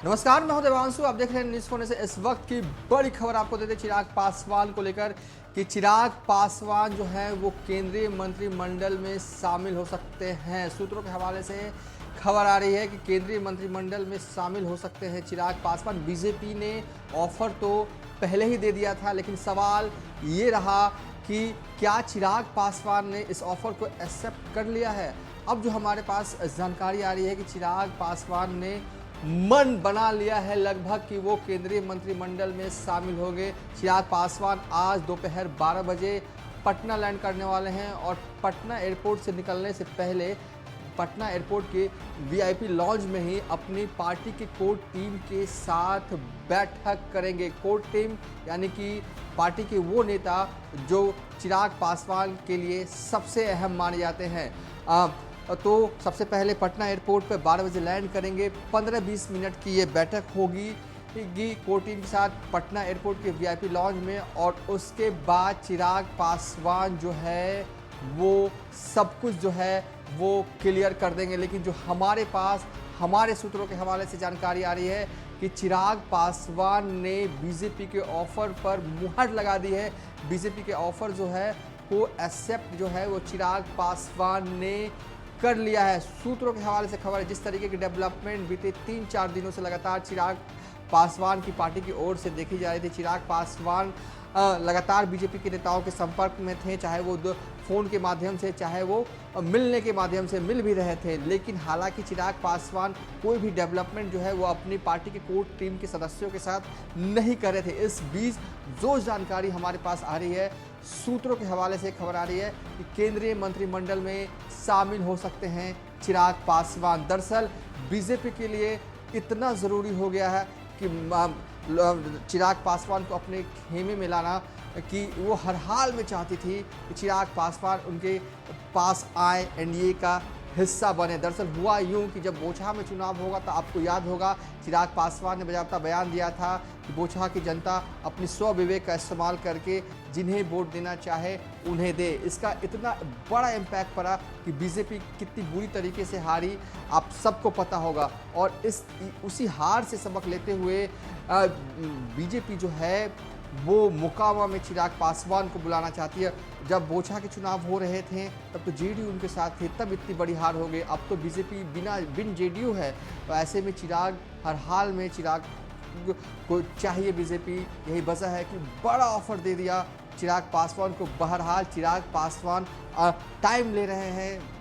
नमस्कार, मैं हूं देवांशु। आप देख रहे हैं न्यूज़ फोन से। इस वक्त की बड़ी खबर आपको देते चिराग पासवान को लेकर कि चिराग पासवान जो है वो केंद्रीय मंत्रिमंडल में शामिल हो सकते हैं। सूत्रों के हवाले से खबर आ रही है कि केंद्रीय मंत्रिमंडल में शामिल हो सकते हैं चिराग पासवान। बीजेपी ने ऑफर तो पहले ही दे दिया था, लेकिन सवाल ये रहा कि क्या चिराग पासवान ने इस ऑफर को एक्सेप्ट कर लिया है। अब जो हमारे पास जानकारी आ रही है कि चिराग पासवान ने मन बना लिया है लगभग कि वो केंद्रीय मंत्रिमंडल में शामिल होंगे। चिराग पासवान आज दोपहर 12 बजे पटना लैंड करने वाले हैं और पटना एयरपोर्ट से निकलने से पहले पटना एयरपोर्ट के वीआईपी लॉन्ज में ही अपनी पार्टी की कोर टीम के साथ बैठक करेंगे। कोर टीम यानी कि पार्टी के वो नेता जो चिराग पासवान के लिए सबसे अहम माने जाते हैं। तो सबसे पहले पटना एयरपोर्ट पर 12 बजे लैंड करेंगे। 15-20 मिनट की ये बैठक होगी कोर टीम के साथ पटना एयरपोर्ट के वीआईपी लॉन्ज में, और उसके बाद चिराग पासवान जो है वो सब कुछ जो है वो क्लियर कर देंगे। लेकिन जो हमारे पास हमारे सूत्रों के हवाले से जानकारी आ रही है कि चिराग पासवान ने बीजेपी के ऑफर पर मुहर लगा दी है। बीजेपी के ऑफर जो है वो एक्सेप्ट जो है वो चिराग पासवान ने कर लिया है। सूत्रों के हवाले से खबर है। जिस तरीके की डेवलपमेंट बीते 3-4 दिनों से लगातार चिराग पासवान की पार्टी की ओर से देखी जा रही थी। चिराग पासवान लगातार बीजेपी के नेताओं के संपर्क में थे, चाहे वो फ़ोन के माध्यम से, चाहे वो मिलने के माध्यम से मिल भी रहे थे। लेकिन हालांकि चिराग पासवान कोई भी डेवलपमेंट जो है वो अपनी पार्टी के कोर टीम के सदस्यों के साथ नहीं कर रहे थे। इस बीच जो जानकारी हमारे पास आ रही है, सूत्रों के हवाले से खबर आ रही है कि केंद्रीय मंत्रिमंडल में शामिल हो सकते हैं चिराग पासवान। दरअसल बीजेपी के लिए इतना ज़रूरी हो गया है कि चिराग पासवान को अपने खेमे में लाना कि वो हर हाल में चाहती थी कि चिराग पासवान उनके पास आए, एनडीए का हिस्सा बने। दरअसल हुआ यूं कि जब बोचहा में चुनाव होगा तो आपको याद होगा चिराग पासवान ने बाकायदा बयान दिया था कि बोचहा की जनता अपनी स्वविवेक का इस्तेमाल करके जिन्हें वोट देना चाहे उन्हें दे। इसका इतना बड़ा इम्पैक्ट पड़ा कि बीजेपी कितनी बुरी तरीके से हारी आप सबको पता होगा। और उसी हार से सबक लेते हुए बीजेपी जो है वो मुकामा में चिराग पासवान को बुलाना चाहती है। जब बोचहा के चुनाव हो रहे थे तब तो जेडीयू उनके साथ थे, तब इतनी बड़ी हार हो गई। अब तो बीजेपी बिन जेडीयू है, तो ऐसे में चिराग हर हाल में चिराग को चाहिए बीजेपी। यही वजह है कि बड़ा ऑफर दे दिया चिराग पासवान को। बहरहाल चिराग पासवान टाइम ले रहे हैं,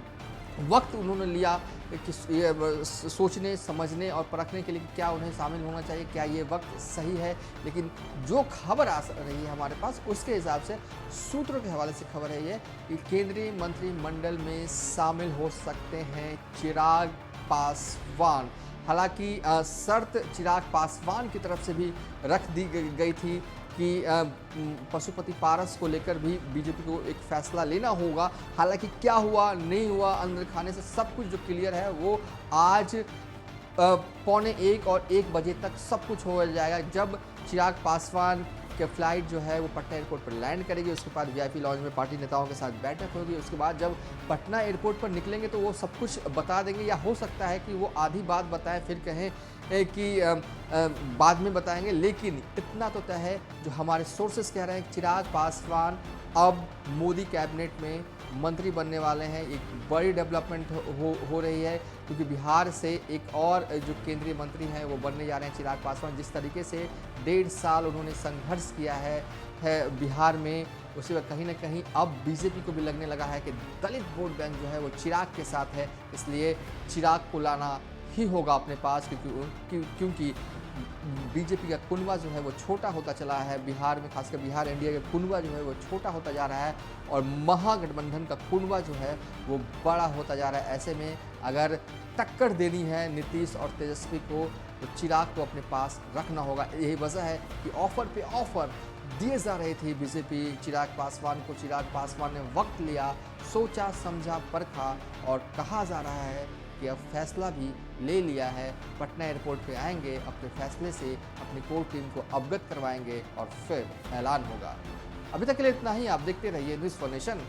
वक्त उन्होंने लिया कि ये सोचने समझने और परखने के लिए कि क्या उन्हें शामिल होना चाहिए, क्या ये वक्त सही है। लेकिन जो खबर आ रही है हमारे पास उसके हिसाब से सूत्रों के हवाले से खबर है ये कि केंद्रीय मंत्रिमंडल में शामिल हो सकते हैं चिराग पासवान। हालांकि शर्त चिराग पासवान की तरफ से भी रख दी गई थी कि पशुपति पारस को लेकर भी बीजेपी को एक फैसला लेना होगा। हालांकि क्या हुआ नहीं हुआ अंदर खाने से सब कुछ जो क्लियर है वो आज 12:45 और 1 बजे तक सब कुछ हो जाएगा। जब चिराग पासवान के फ्लाइट जो है वो पटना एयरपोर्ट पर लैंड करेगी, उसके बाद वीआईपी लॉन्ज में पार्टी नेताओं के साथ बैठक होगी। उसके बाद जब पटना एयरपोर्ट पर निकलेंगे तो वो सब कुछ बता देंगे, या हो सकता है कि वो आधी बात बताएं फिर कहें कि बाद में बताएंगे। लेकिन इतना तो तय है, जो हमारे सोर्सेस कह रहे हैं कि चिराग पासवान अब मोदी कैबिनेट में मंत्री बनने वाले हैं। एक बड़ी डेवलपमेंट हो रही है क्योंकि बिहार से एक और जो केंद्रीय मंत्री हैं वो बनने जा रहे हैं चिराग पासवान। जिस तरीके से 1.5 साल उन्होंने संघर्ष किया है बिहार में, उसी वक्त कहीं ना कहीं अब बीजेपी को भी लगने लगा है कि दलित वोट बैंक जो है वो चिराग के साथ है। इसलिए चिराग को लाना ही होगा अपने पास, क्योंकि बीजेपी का कुनबा जो है वो छोटा होता चला है बिहार में, खासकर बिहार एनडीए का कुनबा जो है वो छोटा होता जा रहा है और महागठबंधन का कुनबा जो है वो बड़ा होता जा रहा है। ऐसे में अगर टक्कर देनी है नीतीश और तेजस्वी को तो चिराग को अपने पास रखना होगा। यही वजह है कि ऑफर पे ऑफर दिए जा रहे थे बीजेपी चिराग पासवान को। चिराग पासवान ने वक्त लिया, सोचा समझा परखा और कहा जा रहा है कि अब फैसला भी ले लिया है। पटना एयरपोर्ट पे आएंगे, अपने फैसले से अपनी कोर टीम को अवगत करवाएंगे और फिर ऐलान होगा। अभी तक के लिए इतना ही। आप देखते रहिए न्यूज़ फॉर नेशन।